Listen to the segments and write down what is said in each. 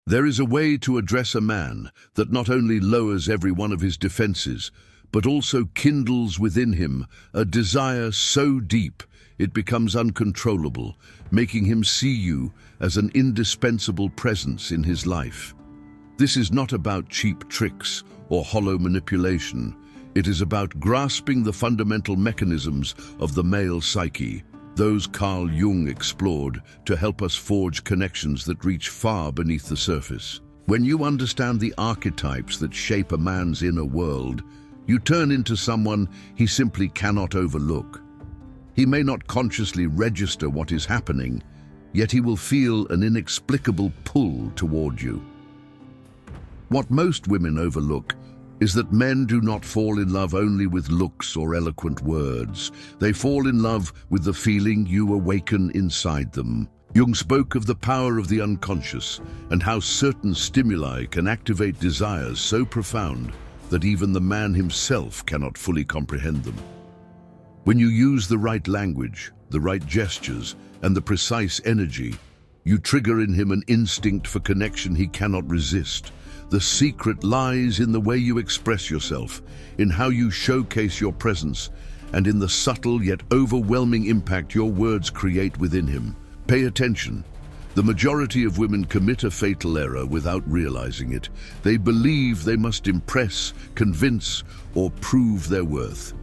There is a way to address a man that not only lowers every one of his defenses, but also kindles within him a desire so deep it becomes uncontrollable, making him see you as an indispensable presence in his life. This is not about cheap tricks or hollow manipulation. It is about grasping the fundamental mechanisms of the male psyche, those Carl Jung explored to help us forge connections that reach far beneath the surface. When you understand the archetypes that shape a man's inner world, you turn into someone he simply cannot overlook. He may not consciously register what is happening, yet he will feel an inexplicable pull toward you. What most women overlook is that men do not fall in love only with looks or eloquent words. They fall in love with the feeling you awaken inside them. Jung spoke of the power of the unconscious and how certain stimuli can activate desires so profound that even the man himself cannot fully comprehend them. When you use the right language, the right gestures, and the precise energy, you trigger in him an instinct for connection he cannot resist. The secret lies in the way you express yourself, in how you showcase your presence, and in the subtle yet overwhelming impact your words create within him. Pay attention. The majority of women commit a fatal error without realizing it. They believe they must impress, convince, or prove their worth.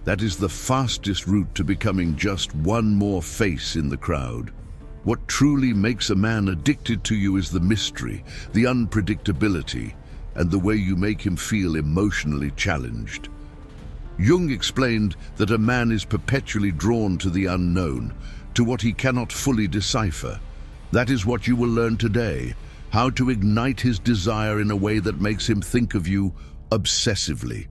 That is the fastest route to becoming just one more face in the crowd. What truly makes a man addicted to you is the mystery, the unpredictability, and the way you make him feel emotionally challenged. Jung explained that a man is perpetually drawn to the unknown, to what he cannot fully decipher. That is what you will learn today, how to ignite his desire in a way that makes him think of you obsessively.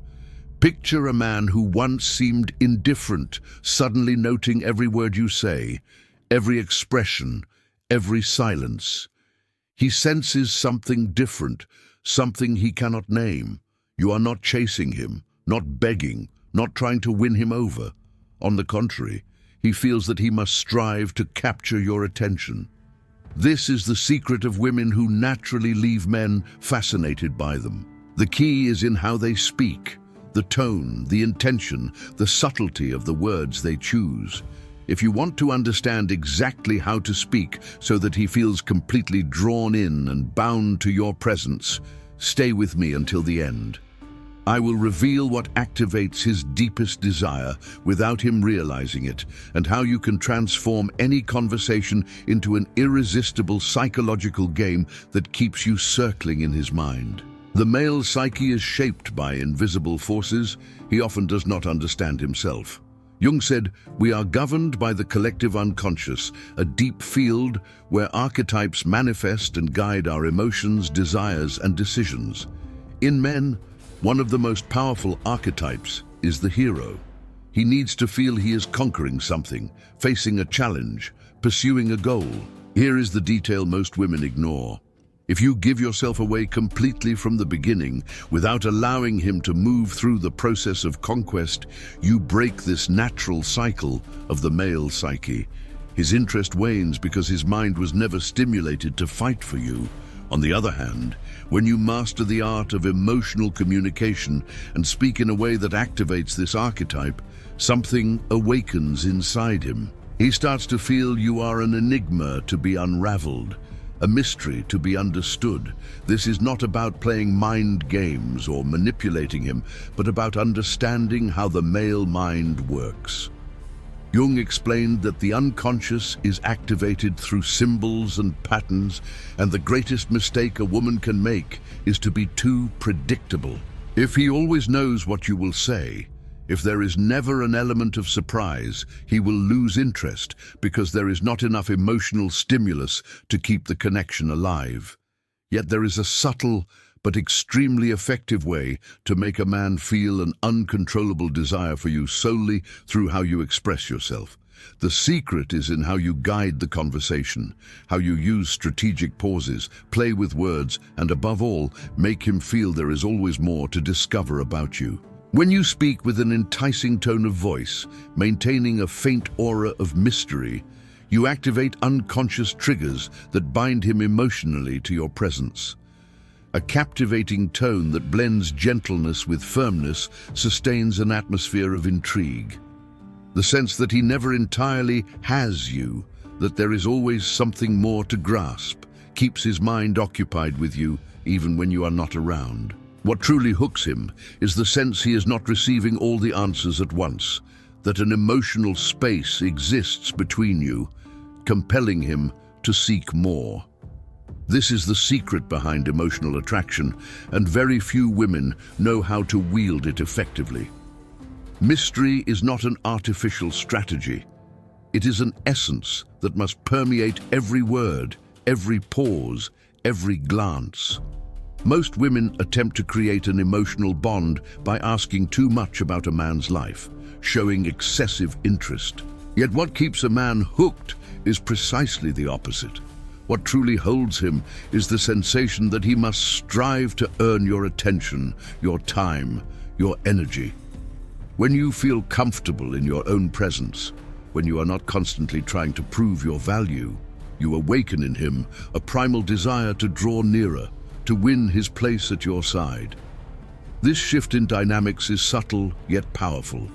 Picture a man who once seemed indifferent, suddenly noting every word you say, every expression, every silence. He senses something different, something he cannot name. You are not chasing him, not begging, not trying to win him over. On the contrary, he feels that he must strive to capture your attention. This is the secret of women who naturally leave men fascinated by them. The key is in how they speak, the tone, the intention, the subtlety of the words they choose. If you want to understand exactly how to speak so that he feels completely drawn in and bound to your presence, stay with me until the end. I will reveal what activates his deepest desire without him realizing it, and how you can transform any conversation into an irresistible psychological game that keeps you circling in his mind. The male psyche is shaped by invisible forces he often does not understand himself. Jung said, "We are governed by the collective unconscious, a deep field where archetypes manifest and guide our emotions, desires, and decisions." In men, one of the most powerful archetypes is the hero. He needs to feel he is conquering something, facing a challenge, pursuing a goal. Here is the detail most women ignore. If you give yourself away completely from the beginning, without allowing him to move through the process of conquest, you break this natural cycle of the male psyche. His interest wanes because his mind was never stimulated to fight for you. On the other hand, when you master the art of emotional communication and speak in a way that activates this archetype, something awakens inside him. He starts to feel you are an enigma to be unraveled, a mystery to be understood. This is not about playing mind games or manipulating him, but about understanding how the male mind works. Jung explained that the unconscious is activated through symbols and patterns, and the greatest mistake a woman can make is to be too predictable. If he always knows what you will say, if there is never an element of surprise, he will lose interest because there is not enough emotional stimulus to keep the connection alive. Yet there is a subtle but extremely effective way to make a man feel an uncontrollable desire for you solely through how you express yourself. The secret is in how you guide the conversation, how you use strategic pauses, play with words, and above all, make him feel there is always more to discover about you. When you speak with an enticing tone of voice, maintaining a faint aura of mystery, You activate unconscious triggers that bind him emotionally to your presence. A captivating tone that blends gentleness with firmness sustains an atmosphere of intrigue. The sense that he never entirely has you, that there is always something more to grasp, keeps his mind occupied with you even when you are not around. What truly hooks him is the sense he is not receiving all the answers at once, that an emotional space exists between you, compelling him to seek more. This is the secret behind emotional attraction, and very few women know how to wield it effectively. Mystery is not an artificial strategy. It is an essence that must permeate every word, every pause, every glance. Most women attempt to create an emotional bond by asking too much about a man's life, showing excessive interest. Yet what keeps a man hooked is precisely the opposite. What truly holds him is the sensation that he must strive to earn your attention, your time, your energy. When you feel comfortable in your own presence, when you are not constantly trying to prove your value, you awaken in him a primal desire to draw nearer, to win his place at your side. This shift in dynamics is subtle yet powerful.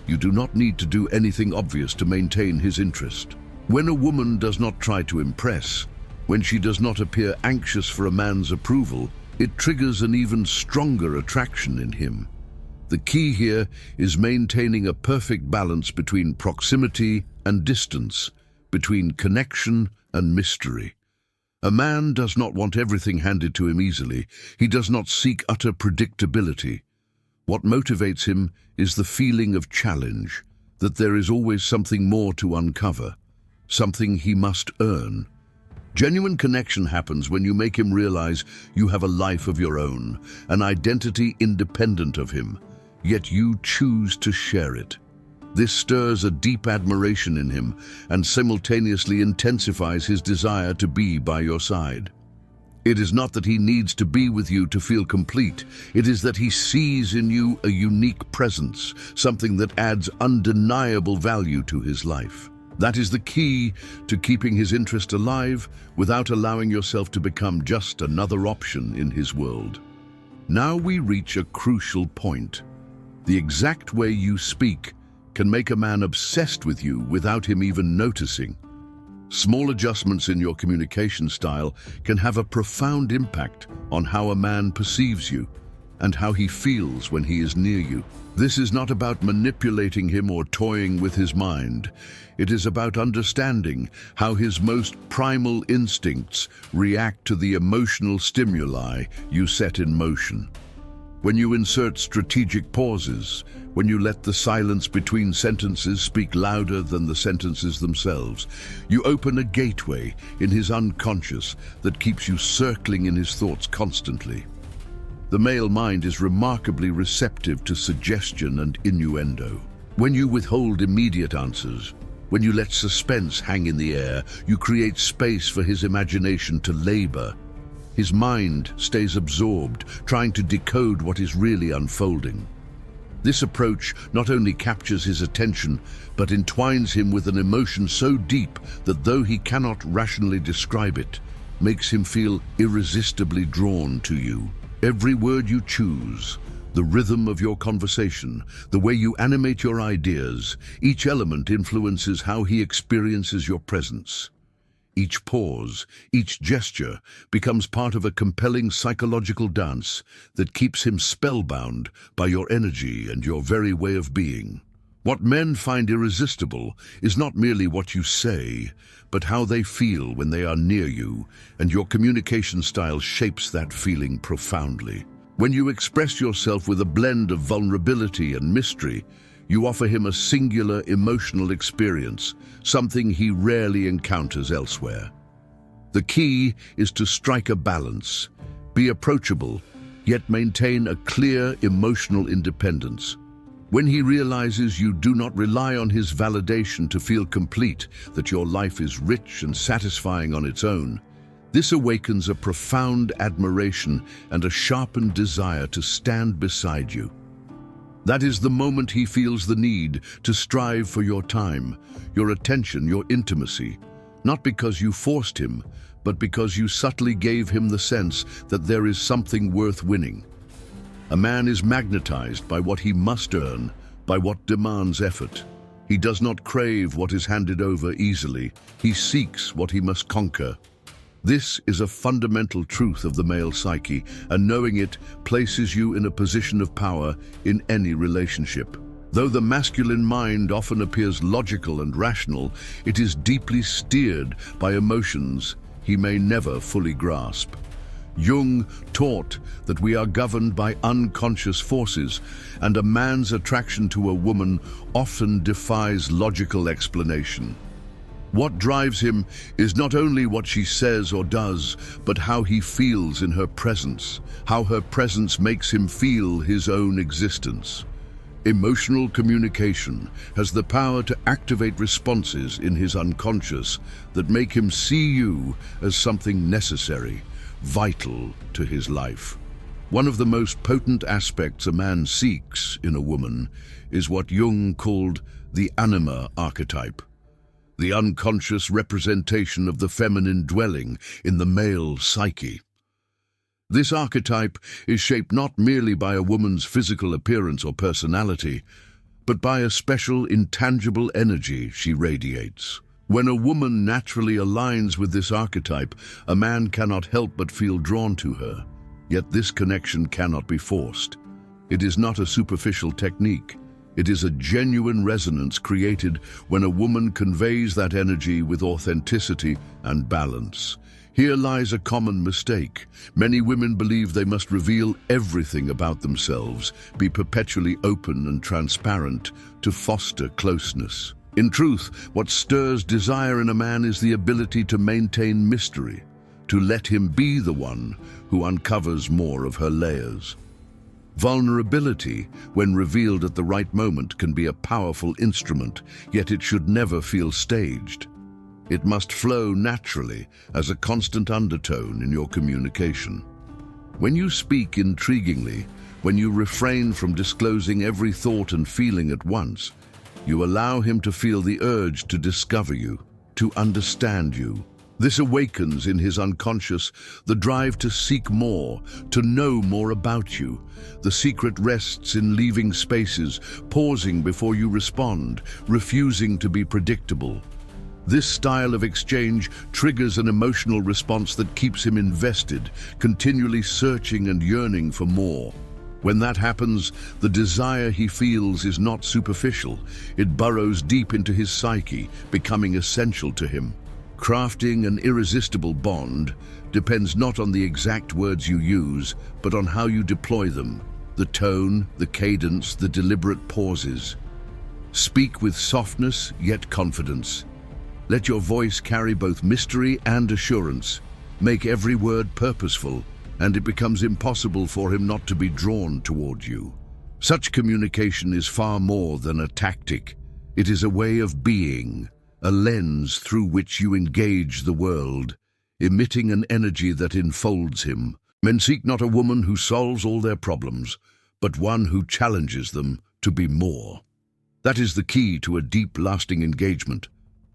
You do not need to do anything obvious to maintain his interest. When a woman does not try to impress, when she does not appear anxious for a man's approval, it triggers an even stronger attraction in him. The key here is maintaining a perfect balance between proximity and distance, between connection and mystery. A man does not want everything handed to him easily. He does not seek utter predictability. What motivates him is the feeling of challenge, that there is always something more to uncover, something he must earn. Genuine connection happens when you make him realize you have a life of your own, an identity independent of him, yet you choose to share it. This stirs a deep admiration in him and simultaneously intensifies his desire to be by your side. It is not that he needs to be with you to feel complete. It is that he sees in you a unique presence, something that adds undeniable value to his life. That is the key to keeping his interest alive without allowing yourself to become just another option in his world. Now we reach a crucial point. The exact way you speak can make a man obsessed with you without him even noticing. Small adjustments in your communication style can have a profound impact on how a man perceives you and how he feels when he is near you. This is not about manipulating him or toying with his mind. It is about understanding how his most primal instincts react to the emotional stimuli you set in motion. When you insert strategic pauses, when you let the silence between sentences speak louder than the sentences themselves, you open a gateway in his unconscious that keeps you circling in his thoughts constantly. The male mind is remarkably receptive to suggestion and innuendo. When you withhold immediate answers, when you let suspense hang in the air, you create space for his imagination to labor. His mind stays absorbed, trying to decode what is really unfolding. This approach not only captures his attention, but entwines him with an emotion so deep that though he cannot rationally describe it, makes him feel irresistibly drawn to you. Every word you choose, the rhythm of your conversation, the way you animate your ideas, each element influences how he experiences your presence. Each pause, each gesture becomes part of a compelling psychological dance that keeps him spellbound by your energy and your very way of being. What men find irresistible is not merely what you say, but how they feel when they are near you, and your communication style shapes that feeling profoundly. When you express yourself with a blend of vulnerability and mystery, you offer him a singular emotional experience, something he rarely encounters elsewhere. The key is to strike a balance, be approachable, yet maintain a clear emotional independence. When he realizes you do not rely on his validation to feel complete, that your life is rich and satisfying on its own, this awakens a profound admiration and a sharpened desire to stand beside you. That is the moment he feels the need to strive for your time, your attention, your intimacy, not because you forced him, but because you subtly gave him the sense that there is something worth winning. A man is magnetized by what he must earn, by what demands effort. He does not crave what is handed over easily. He seeks what he must conquer. This is a fundamental truth of the male psyche, and knowing it places you in a position of power in any relationship. Though the masculine mind often appears logical and rational, it is deeply steered by emotions he may never fully grasp. Jung taught that we are governed by unconscious forces, and a man's attraction to a woman often defies logical explanation. What drives him is not only what she says or does, but how he feels in her presence, how her presence makes him feel his own existence. Emotional communication has the power to activate responses in his unconscious that make him see you as something necessary, vital to his life. One of the most potent aspects a man seeks in a woman is what Jung called the anima archetype, the unconscious representation of the feminine dwelling in the male psyche. This archetype is shaped not merely by a woman's physical appearance or personality, but by a special, intangible energy she radiates. When a woman naturally aligns with this archetype, a man cannot help but feel drawn to her. Yet this connection cannot be forced. It is not a superficial technique. It is a genuine resonance created when a woman conveys that energy with authenticity and balance. Here lies a common mistake. Many women believe they must reveal everything about themselves, be perpetually open and transparent to foster closeness. In truth, what stirs desire in a man is the ability to maintain mystery, to let him be the one who uncovers more of her layers. Vulnerability, when revealed at the right moment, can be a powerful instrument, yet it should never feel staged. It must flow naturally as a constant undertone in your communication. When you speak intriguingly, when you refrain from disclosing every thought and feeling at once, you allow him to feel the urge to discover you, to understand you. This awakens in his unconscious the drive to seek more, to know more about you. The secret rests in leaving spaces, pausing before you respond, refusing to be predictable. This style of exchange triggers an emotional response that keeps him invested, continually searching and yearning for more. When that happens, the desire he feels is not superficial. It burrows deep into his psyche, becoming essential to him. Crafting an irresistible bond depends not on the exact words you use, but on how you deploy them, the tone, the cadence, the deliberate pauses. Speak with softness, yet confidence. Let your voice carry both mystery and assurance. Make every word purposeful, and it becomes impossible for him not to be drawn toward you. Such communication is far more than a tactic. It is a way of being, a lens through which you engage the world, emitting an energy that enfolds him. Men seek not a woman who solves all their problems, but one who challenges them to be more. That is the key to a deep, lasting engagement.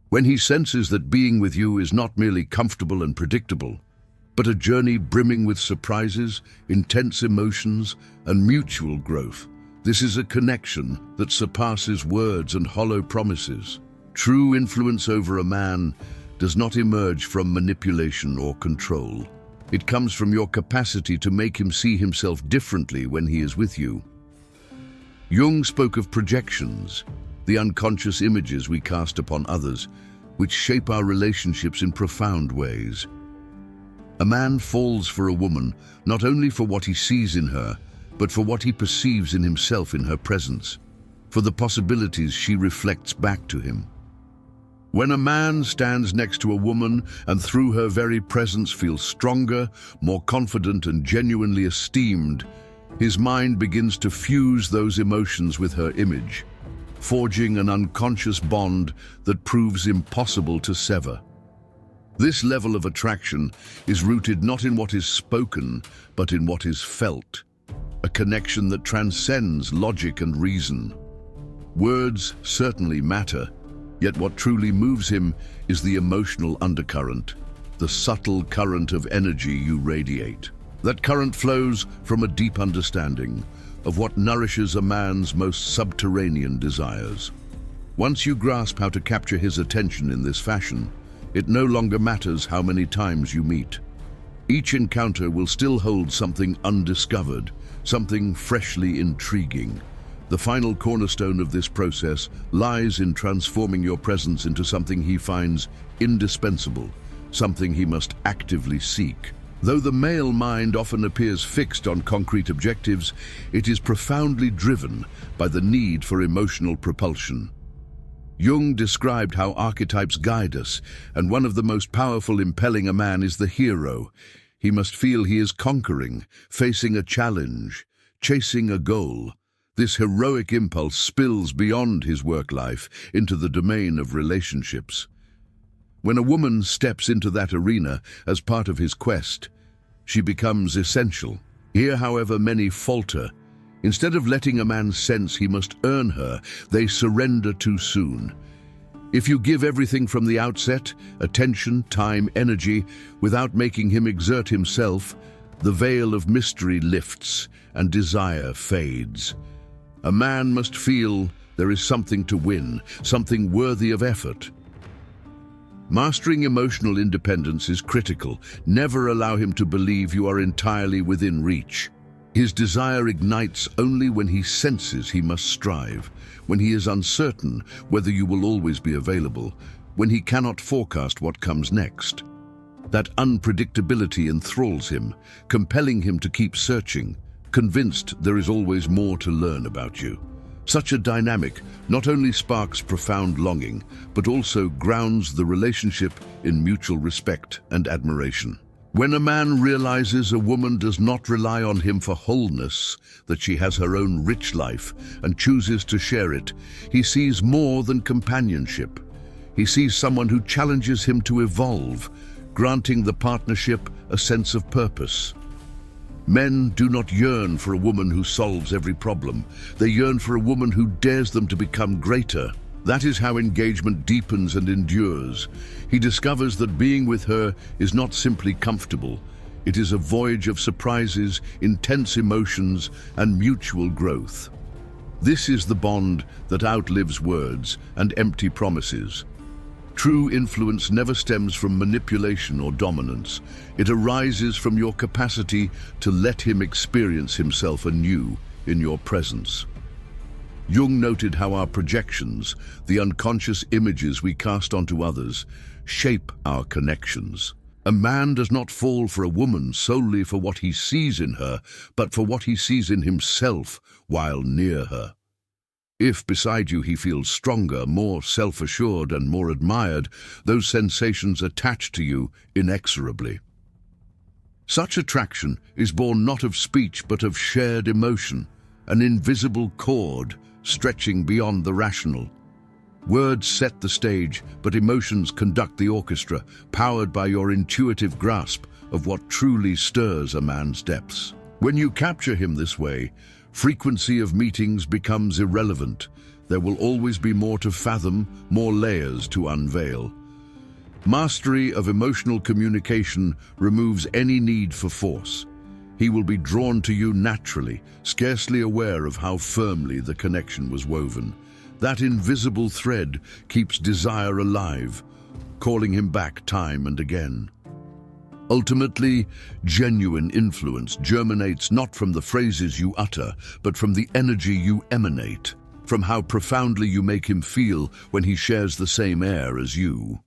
When he senses that being with you is not merely comfortable and predictable, but a journey brimming with surprises, intense emotions, and mutual growth, this is a connection that surpasses words and hollow promises. True influence over a man does not emerge from manipulation or control. It comes from your capacity to make him see himself differently when he is with you. Jung spoke of projections, the unconscious images we cast upon others, which shape our relationships in profound ways. A man falls for a woman not only for what he sees in her, but for what he perceives in himself in her presence, for the possibilities she reflects back to him. When a man stands next to a woman and through her very presence feels stronger, more confident and genuinely esteemed, his mind begins to fuse those emotions with her image, forging an unconscious bond that proves impossible to sever. This level of attraction is rooted not in what is spoken, but in what is felt. a connection that transcends logic and reason. Words certainly matter, yet what truly moves him is the emotional undercurrent, the subtle current of energy you radiate. That current flows from a deep understanding of what nourishes a man's most subterranean desires. Once you grasp how to capture his attention in this fashion, it no longer matters how many times you meet. Each encounter will still hold something undiscovered, something freshly intriguing. The final cornerstone of this process lies in transforming your presence into something he finds indispensable, something he must actively seek. Though the male mind often appears fixed on concrete objectives, it is profoundly driven by the need for emotional propulsion. Jung described how archetypes guide us, and one of the most powerful impelling a man is the hero. He must feel he is conquering, facing a challenge, chasing a goal. This heroic impulse spills beyond his work life into the domain of relationships. When a woman steps into that arena as part of his quest, she becomes essential. Here, however, many falter. Instead of letting a man sense he must earn her, they surrender too soon. If you give everything from the outset, attention, time, energy, without making him exert himself, the veil of mystery lifts and desire fades. A man must feel there is something to win, something worthy of effort. Mastering emotional independence is critical. Never allow him to believe you are entirely within reach. His desire ignites only when he senses he must strive, when he is uncertain whether you will always be available, when he cannot forecast what comes next. That unpredictability enthralls him, compelling him to keep searching, convinced there is always more to learn about you. Such a dynamic not only sparks profound longing, but also grounds the relationship in mutual respect and admiration. When a man realizes a woman does not rely on him for wholeness, that she has her own rich life and chooses to share it, he sees more than companionship. He sees someone who challenges him to evolve, granting the partnership a sense of purpose. Men do not yearn for a woman who solves every problem. They yearn for a woman who dares them to become greater. That is how engagement deepens and endures. He discovers that being with her is not simply comfortable. It is a voyage of surprises, intense emotions, and mutual growth. This is the bond that outlives words and empty promises. True influence never stems from manipulation or dominance. It arises from your capacity to let him experience himself anew in your presence. Jung noted how our projections, the unconscious images we cast onto others, shape our connections. A man does not fall for a woman solely for what he sees in her, but for what he sees in himself while near her. If beside you he feels stronger, more self-assured and more admired, those sensations attach to you inexorably. Such attraction is born not of speech but of shared emotion, an invisible cord stretching beyond the rational. Words set the stage, but emotions conduct the orchestra, powered by your intuitive grasp of what truly stirs a man's depths. When you capture him this way, frequency of meetings becomes irrelevant. There will always be more to fathom, more layers to unveil. Mastery of emotional communication removes any need for force. He will be drawn to you naturally, scarcely aware of how firmly the connection was woven. That invisible thread keeps desire alive, calling him back time and again. Ultimately, genuine influence germinates not from the phrases you utter, but from the energy you emanate, from how profoundly you make him feel when he shares the same air as you.